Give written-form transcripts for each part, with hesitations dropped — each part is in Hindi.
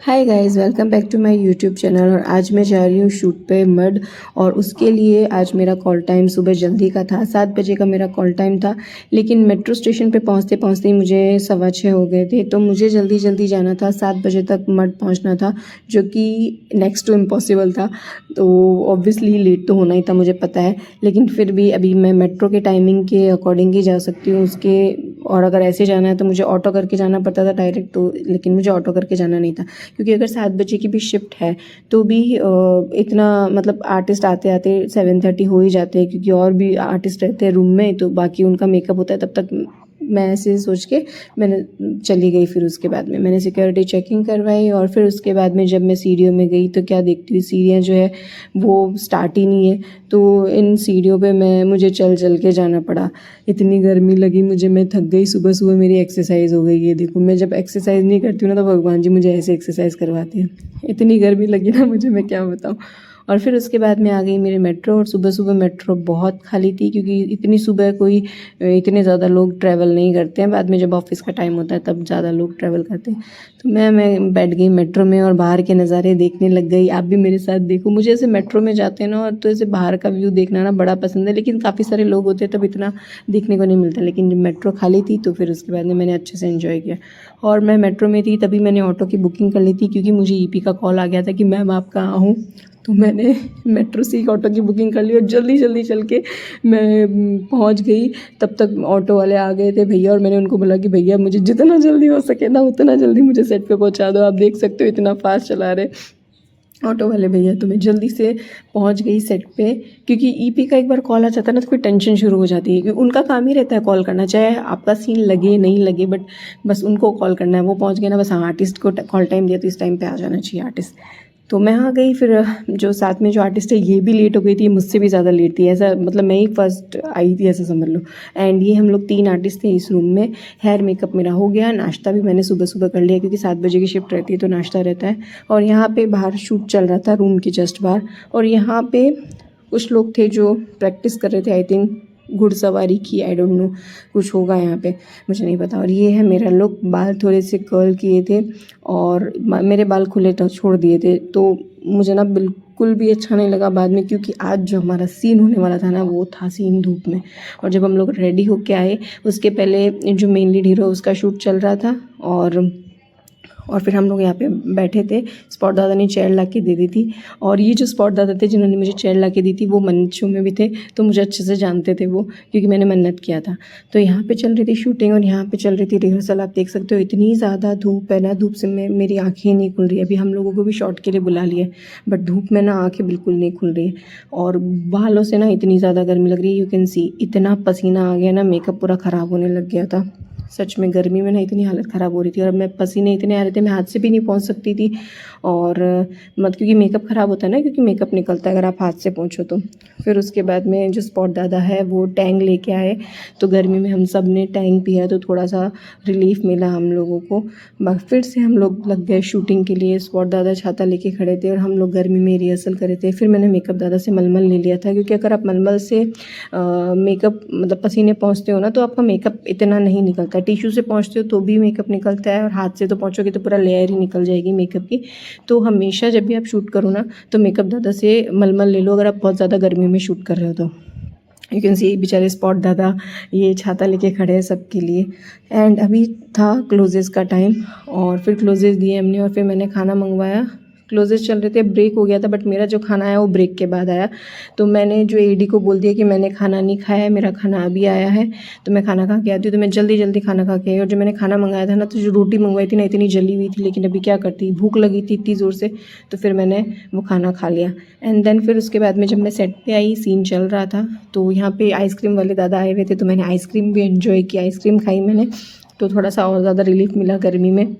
Hi guys, welcome back to my YouTube channel. और आज मैं जा रही हूँ शूट पे मड। और उसके लिए आज मेरा कॉल टाइम सुबह जल्दी का था, 7 बजे का मेरा कॉल टाइम था। लेकिन मेट्रो स्टेशन पे पहुँचते पहुँचते ही मुझे 6:15 हो गए थे। तो मुझे जल्दी जल्दी जाना था, 7 बजे तक मड पहुँचना था, जो कि नेक्स्ट टू इम्पॉसिबल था। तो ऑब्वियसली लेट तो होना ही था, मुझे पता है। लेकिन फिर भी अभी मैं मेट्रो के टाइमिंग के अकॉर्डिंग ही जा सकती हूँ उसके। और अगर ऐसे जाना है तो मुझे ऑटो करके जाना पड़ता था डायरेक्ट, तो लेकिन मुझे ऑटो करके जाना नहीं था, क्योंकि अगर 7 बजे की भी शिफ्ट है तो भी इतना मतलब आर्टिस्ट आते आते 7:30 हो ही जाते हैं, क्योंकि और भी आर्टिस्ट रहते हैं रूम में, तो बाकी उनका मेकअप होता है तब तक। मैं ऐसे सोच के मैंने चली गई। फिर उसके बाद में मैंने सिक्योरिटी चेकिंग करवाई, और फिर उसके बाद में जब मैं सीढ़ियों में गई तो क्या देखती हूँ, सीढ़ियाँ जो है वो स्टार्ट ही नहीं है। तो इन सीढ़ियों पे मुझे चल चल के जाना पड़ा। इतनी गर्मी लगी मुझे, मैं थक गई। सुबह सुबह मेरी एक्सरसाइज हो गई। ये देखो, मैं जब एक्सरसाइज नहीं करती हूँ ना तो भगवान जी मुझे ऐसे एक्सरसाइज करवाते हैं। इतनी गर्मी लगी ना मुझे, मैं क्या बताऊँ। और फिर उसके बाद में आ गई मेरे मेट्रो। और सुबह सुबह मेट्रो बहुत खाली थी, क्योंकि इतनी सुबह कोई इतने ज़्यादा लोग ट्रैवल नहीं करते हैं। बाद में जब ऑफिस का टाइम होता है तब ज़्यादा लोग ट्रैवल करते हैं। तो मैं बैठ गई मेट्रो में और बाहर के नज़ारे देखने लग गई। आप भी मेरे साथ देखो। मुझे ऐसे मेट्रो में जाते हैं ना, तो ऐसे बाहर का व्यू देखना ना बड़ा पसंद है, लेकिन काफ़ी सारे लोग होते हैं तब इतना देखने को नहीं मिलता। लेकिन जब मेट्रो खाली थी तो फिर उसके बाद में मैंने अच्छे से एंजॉय किया। और मैं मेट्रो में थी तभी मैंने ऑटो की बुकिंग कर ली थी, क्योंकि मुझे ईपी का कॉल आ गया था कि मैम आप कहाँ हो। तो मैंने मेट्रो से ही ऑटो की बुकिंग कर ली और जल्दी जल्दी चल के मैं पहुंच गई। तब तक ऑटो वाले आ गए थे भैया, और मैंने उनको बोला कि भैया मुझे जितना जल्दी हो सके ना उतना जल्दी मुझे सेट पे पहुंचा दो। आप देख सकते हो इतना फास्ट चला रहे ऑटो वाले भैया। तो मैं जल्दी से पहुंच गई सेट पे, क्योंकि ईपी का एक बार कॉल आ जाता है ना तो फिर टेंशन शुरू हो जाती है, क्योंकि उनका काम ही रहता है कॉल करना, चाहे आपका सीन लगे नहीं लगे, बट बस उनको कॉल करना है। वो पहुंच गए ना, बस हाँ आर्टिस्ट को कॉल टाइम दिया तो इस टाइम पे आ जाना चाहिए आर्टिस्ट। तो मैं आ गई। फिर जो साथ में जो आर्टिस्ट है ये भी लेट हो गई थी, मुझसे भी ज़्यादा लेट थी। ऐसा मतलब मैं ही फर्स्ट आई थी, ऐसा समझ लो। एंड ये हम लोग 3 आर्टिस्ट थे इस रूम में। हेयर मेकअप मेरा हो गया, नाश्ता भी मैंने सुबह सुबह कर लिया, क्योंकि 7 बजे की शिफ्ट रहती है तो नाश्ता रहता है। और यहाँ पे बाहर शूट चल रहा था, रूम के जस्ट बाहर। और यहाँ पे कुछ लोग थे जो प्रैक्टिस कर रहे थे, आई थिंक घुड़सवारी की, आई डोंट नो, कुछ होगा यहाँ पे, मुझे नहीं पता। और ये है मेरा लुक। बाल थोड़े से कर्ल किए थे और मेरे बाल खुले छोड़ दिए थे, तो मुझे ना बिल्कुल भी अच्छा नहीं लगा बाद में, क्योंकि आज जो हमारा सीन होने वाला था ना वो था सीन धूप में। और जब हम लोग रेडी होके आए उसके पहले जो मेन लीड हीरो उसका शूट चल रहा था, और फिर हम लोग यहाँ पे बैठे थे। स्पॉट दादा ने चेयर ला के दे दी थी। और ये जो स्पॉट दादा थे जिन्होंने मुझे चेयर ला के दी थी वो मन्नत शो में भी थे, तो मुझे अच्छे से जानते थे वो, क्योंकि मैंने मन्नत किया था। तो यहाँ पे चल रही थी शूटिंग और यहाँ पे चल रही थी रिहर्सल। आप देख सकते हो इतनी ज़्यादा धूप है ना, धूप से मेरी आँखें ही नहीं खुल रही है। अभी हम लोगों को भी शॉट के लिए बुला लिया, बट धूप में ना आँखें बिल्कुल नहीं खुल रही है। और बालों से ना इतनी ज़्यादा गर्मी लग रही है, यू कैन सी इतना पसीना आ गया ना, मेकअप पूरा ख़राब होने लग गया था। सच में गर्मी में ना इतनी हालत ख़राब हो रही थी, और मैं पसीने इतने आ रहे थे, मैं हाथ से भी नहीं पहुंच सकती थी। और मत क्योंकि मेकअप ख़राब होता है ना, क्योंकि मेकअप निकलता है अगर आप हाथ से पहुंचो तो। फिर उसके बाद में जो स्पॉट दादा है वो टैंग लेके आए, तो गर्मी में हम सब ने टैंग पिया तो थोड़ा सा रिलीफ मिला हम लोगों को। फिर से हम लोग लग गए शूटिंग के लिए। स्पॉट दादा छाता लेके खड़े थे और हम लोग गर्मी में रिहर्सल कर रहे थे। फिर मैंने मेकअप दादा से मलमल ले लिया था, क्योंकि अगर आप मलमल से मेकअप मतलब पसीने पहुँचते हो ना तो आपका मेकअप इतना नहीं निकलता। टिश्यू से पहुँचते हो तो भी मेकअप निकलता है, और हाथ से तो पहुँचोगे तो पूरा लेयर ही निकल जाएगी मेकअप की। तो हमेशा जब भी आप शूट करो ना तो मेकअप दादा से मलमल ले लो, अगर आप बहुत ज़्यादा गर्मी में शूट कर रहे हो तो। यू कैन सी बेचारे स्पॉट दादा ये छाता लेके खड़े हैं सबके लिए। एंड अभी था क्लोजेस का टाइम, और फिर क्लोजेस दिए हमने, और फिर मैंने खाना मंगवाया। क्लोजेस चल रहे थे, ब्रेक हो गया था, बट मेरा जो खाना आया वो ब्रेक के बाद आया। तो मैंने जो एडी को बोल दिया कि मैंने खाना नहीं खाया है, मेरा खाना अभी आया है, तो मैं खाना खा के आती हूँ। तो मैं जल्दी जल्दी खाना खा के आई। और जो मैंने खाना मंगाया था ना, तो जो रोटी मंगवाई थी ना इतनी जली हुई थी, लेकिन अभी क्या करती, भूख लगी थी इतनी ज़ोर से, तो फिर मैंने वो खाना खा लिया। एंड देन फिर उसके बाद में जब मैं सेट पे आई, सीन चल रहा था, तो यहाँ पे आइसक्रीम वाले दादा आए हुए थे, तो मैंने आइसक्रीम भी एंजॉय की, आइसक्रीम खाई मैंने, तो थोड़ा सा और ज़्यादा रिलीफ मिला गर्मी में।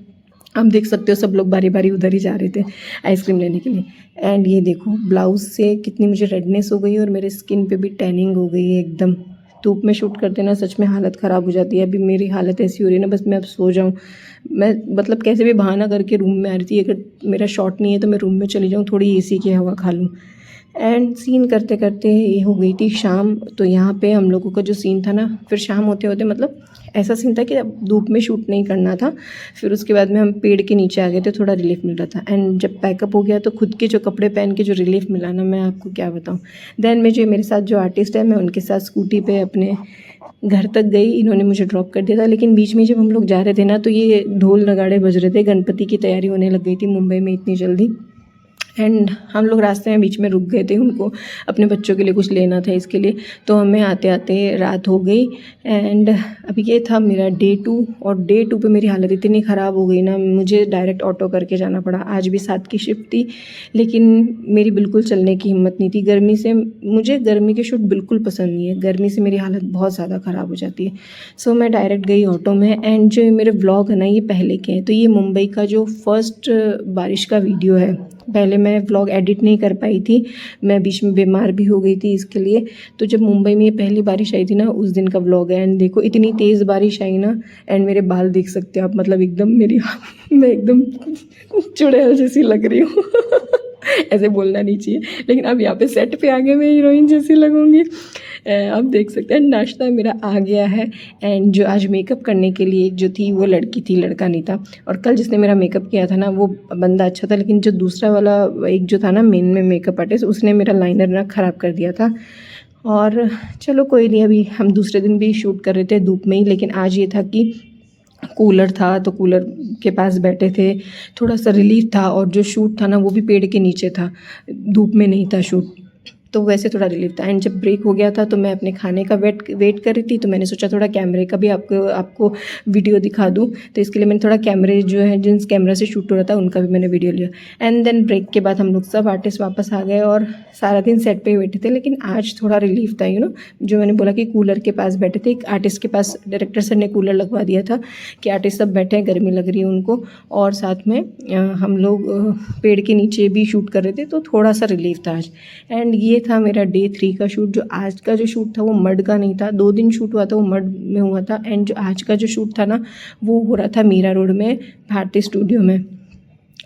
आप देख सकते हो सब लोग बारी बारी उधर ही जा रहे थे आइसक्रीम लेने के लिए। एंड ये देखो ब्लाउज़ से कितनी मुझे रेडनेस हो गई, और मेरे स्किन पे भी टैनिंग हो गई है एकदम। धूप में शूट करते ना सच में हालत ख़राब हो जाती है। अभी मेरी हालत ऐसी हो रही है ना, बस मैं अब सो जाऊँ। मैं मतलब कैसे भी बहाना करके रूम में आ रही थी, अगर मेरा शॉट नहीं है तो मैं रूम में चली जाऊँ, थोड़ी एसी की हवा खा लूँ। एंड सीन करते करते ये हो गई थी शाम। तो यहाँ पे हम लोगों का जो सीन था ना, फिर शाम होते होते मतलब ऐसा सीन था कि अब धूप में शूट नहीं करना था। फिर उसके बाद में हम पेड़ के नीचे आ गए थे, थोड़ा रिलीफ मिल रहा था। एंड जब पैकअप हो गया तो खुद के जो कपड़े पहन के जो रिलीफ मिला ना, मैं आपको क्या बताऊँ। देन में जो मेरे साथ जो आर्टिस्ट है, मैं उनके साथ स्कूटी पे अपने घर तक गई, इन्होंने मुझे ड्रॉप कर दिया था। लेकिन बीच में जब हम लोग जा रहे थे ना, तो ये ढोल नगाड़े बज रहे थे, गणपति की तैयारी होने लग गई थी मुंबई में इतनी जल्दी। एंड हम लोग रास्ते में बीच में रुक गए थे, उनको अपने बच्चों के लिए कुछ लेना था इसके लिए। तो हमें आते आते रात हो गई। एंड अब ये था मेरा डे 2। और डे 2 पे मेरी हालत इतनी ख़राब हो गई ना, मुझे डायरेक्ट ऑटो करके जाना पड़ा। आज भी 7 की शिफ्ट थी, लेकिन मेरी बिल्कुल चलने की हिम्मत नहीं थी। गर्मी से, मुझे गर्मी के शूट बिल्कुल पसंद नहीं है, गर्मी से मेरी हालत बहुत ज़्यादा ख़राब हो जाती है। सो मैं डायरेक्ट गई ऑटो में। एंड जो मेरे व्लॉग है ना, ये पहले के हैं। तो ये मुंबई का जो फर्स्ट बारिश का वीडियो है। पहले मैं व्लॉग एडिट नहीं कर पाई थी, मैं बीच में बीमार भी हो गई थी इसके लिए। तो जब मुंबई में ये पहली बारिश आई थी ना, उस दिन का व्लॉग है। एंड देखो इतनी तेज़ बारिश आई ना, एंड मेरे बाल देख सकते हो आप, मतलब एकदम मेरी मैं एकदम चुड़ैल जैसी लग रही हूँ। ऐसे बोलना नहीं चाहिए, लेकिन अब यहाँ पे सेट पे आगे मैं हीरोइन जैसी लगूंगी। आप देख सकते हैं। नाश्ता मेरा आ गया है। एंड जो आज मेकअप करने के लिए जो थी वो लड़की थी, लड़का नहीं था। और कल जिसने मेरा मेकअप किया था ना, वो बंदा अच्छा था, लेकिन जो दूसरा वाला एक जो था ना मेन में मेकअप आर्टिस्ट, उसने मेरा लाइनर ना ख़राब कर दिया था। और चलो कोई नहीं, अभी हम दूसरे दिन भी शूट कर रहे थे धूप में ही। लेकिन आज ये था कि कूलर था, तो कूलर के पास बैठे थे, थोड़ा सा रिलीफ था। और जो शूट था ना, वो भी पेड़ के नीचे था, धूप में नहीं था शूट, तो वैसे थोड़ा रिलीफ था। एंड जब ब्रेक हो गया था तो मैं अपने खाने का वेट कर रही थी। तो मैंने सोचा थोड़ा कैमरे का भी आपको वीडियो दिखा दूँ। तो इसके लिए मैंने थोड़ा कैमरे जो है, जिन कैमरा से शूट हो रहा था, उनका भी मैंने वीडियो लिया। एंड देन ब्रेक के बाद हम लोग सब आर्टिस्ट वापस आ गए और सारा दिन सेट पे ही बैठे थे। लेकिन आज थोड़ा रिलीफ था, जो मैंने बोला कि कूलर के पास बैठे थे। एक आर्टिस्ट के पास डायरेक्टर सर ने कूलर लगवा दिया था कि आर्टिस्ट सब बैठे हैं, गर्मी लग रही है उनको। और साथ में हम लोग पेड़ के नीचे भी शूट कर रहे थे, तो थोड़ा सा रिलीफ था आज। एंड ये था मेरा डे 3 का शूट। जो आज का जो शूट था वो मड का नहीं था, 2 दिन शूट हुआ था, वो मड में हुआ था। एंड जो आज का जो शूट था ना, वो हो रहा था मीरा रोड में, भारती स्टूडियो में।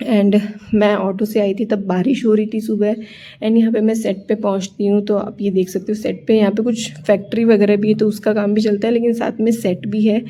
एंड मैं ऑटो से आई थी, तब बारिश हो रही थी सुबह। एंड यहाँ पे मैं सेट पे पहुँचती हूँ, तो आप ये देख सकते हो सेट पे यहाँ पे कुछ फैक्ट्री वगैरह भी है, तो उसका काम भी चलता है, लेकिन साथ में सेट भी है।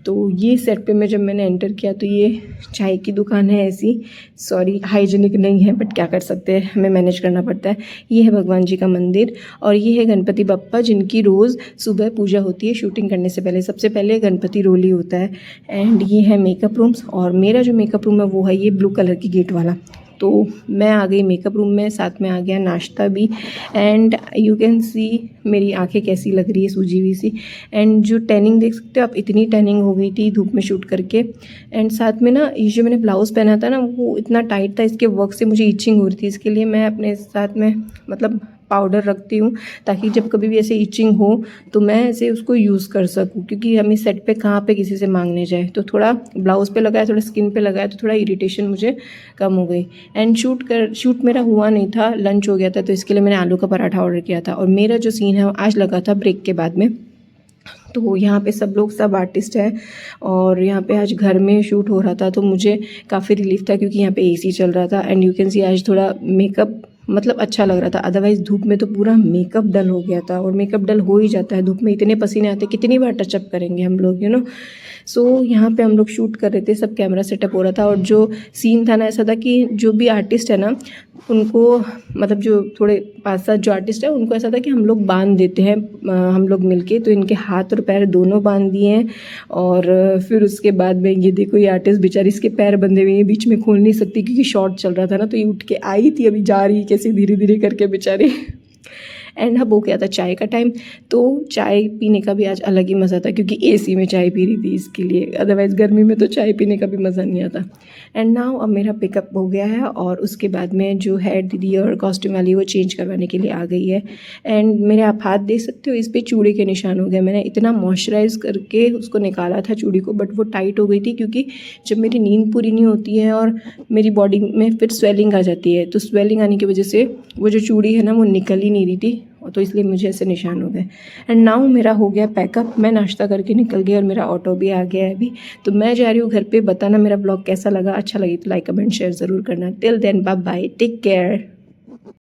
तो ये सेट पे जब मैंने एंटर किया, तो ये चाय की दुकान है ऐसी, सॉरी हाइजीनिक नहीं है, बट क्या कर सकते हैं, हमें मैनेज करना पड़ता है। ये है भगवान जी का मंदिर, और ये है गणपति बप्पा, जिनकी रोज़ सुबह पूजा होती है शूटिंग करने से पहले। सबसे पहले गणपति रोल ही होता है। एंड ये है मेकअप रूम्स, और मेरा जो मेकअप रूम है वो है ये ब्लू कलर की गेट वाला। तो मैं आ गई मेकअप रूम में, साथ में आ गया नाश्ता भी। एंड यू कैन सी मेरी आंखें कैसी लग रही है, सूजी हुई सी। एंड जो टैनिंग देख सकते हो आप, इतनी टैनिंग हो गई थी धूप में शूट करके। एंड साथ में ना, ये जो मैंने ब्लाउज़ पहना था ना, वो इतना टाइट था, इसके वर्क से मुझे इचिंग हो रही थी। इसके लिए मैं अपने साथ में मतलब पाउडर रखती हूँ, ताकि जब कभी भी ऐसे इचिंग हो तो मैं ऐसे उसको यूज़ कर सकूँ, क्योंकि हमें सेट पे कहाँ पे किसी से मांगने जाए। तो थोड़ा ब्लाउज़ पे लगाया, थोड़ा स्किन पे लगाया, तो थोड़ा इरिटेशन मुझे कम हो गई। एंड शूट मेरा हुआ नहीं था, लंच हो गया था, तो इसके लिए मैंने आलू का पराठा ऑर्डर किया था। और मेरा जो सीन है वो आज लगा था ब्रेक के बाद में। तो यहाँ पे सब आर्टिस्ट हैं, और यहाँ पे आज घर में शूट हो रहा था, तो मुझे काफ़ी रिलीफ था, क्योंकि यहाँ पे एसी चल रहा था। एंड यू कैन सी आज थोड़ा मेकअप मतलब अच्छा लग रहा था। अदरवाइज़ धूप में तो पूरा मेकअप डल हो गया था, और मेकअप डल हो ही जाता है धूप में, इतने पसीने आते, कितनी बार टचअप करेंगे हम लोग। सो यहाँ पे हम लोग शूट कर रहे थे, सब कैमरा सेटअप हो रहा था। और जो सीन था ना, ऐसा था कि जो भी आर्टिस्ट है ना, उनको मतलब जो थोड़े 5-7 जो आर्टिस्ट है, उनको ऐसा था कि हम लोग बांध देते हैं, हम लोग मिलके। तो इनके हाथ और पैर दोनों बांध दिए हैं। और फिर उसके बाद में ये देखो, ये आर्टिस्ट बेचारी, इसके पैर बंधे हुए हैं, बीच में खोल नहीं सकती क्योंकि शॉट चल रहा था ना। तो ये उठ के आई थी, अभी जा रही कैसे धीरे धीरे करके बेचारी। एंड अब हो गया था चाय का टाइम, तो चाय पीने का भी आज अलग ही मज़ा था, क्योंकि एसी में चाय पी रही थी इसके लिए, अदरवाइज़ गर्मी में तो चाय पीने का भी मज़ा नहीं आता। एंड नाउ अब मेरा पिकअप हो गया है, और उसके बाद में जो हेड दीदी और कॉस्ट्यूम वाली वो चेंज करवाने के लिए आ गई है। एंड मेरे आप हाथ देख सकते हो, इस पर चूड़ी के निशान हो गए। मैंने इतना मॉइस्चराइज़ करके उसको निकाला था चूड़ी को, बट वो टाइट हो गई थी, क्योंकि जब मेरी नींद पूरी नहीं होती है और मेरी बॉडी में फिर स्वेलिंग आ जाती है, तो स्वेलिंग आने की वजह से वो जो चूड़ी है ना, वो निकल ही नहीं रही थी, तो इसलिए मुझे ऐसे निशान हो गए। एंड नाउ मेरा हो गया पैकअप, मैं नाश्ता करके निकल गई, और मेरा ऑटो भी आ गया है अभी। तो मैं जा रही हूँ घर पे। बताना मेरा ब्लॉग कैसा लगा, अच्छा लगे तो लाइक कमेंट शेयर ज़रूर करना। Till then bye bye, take care.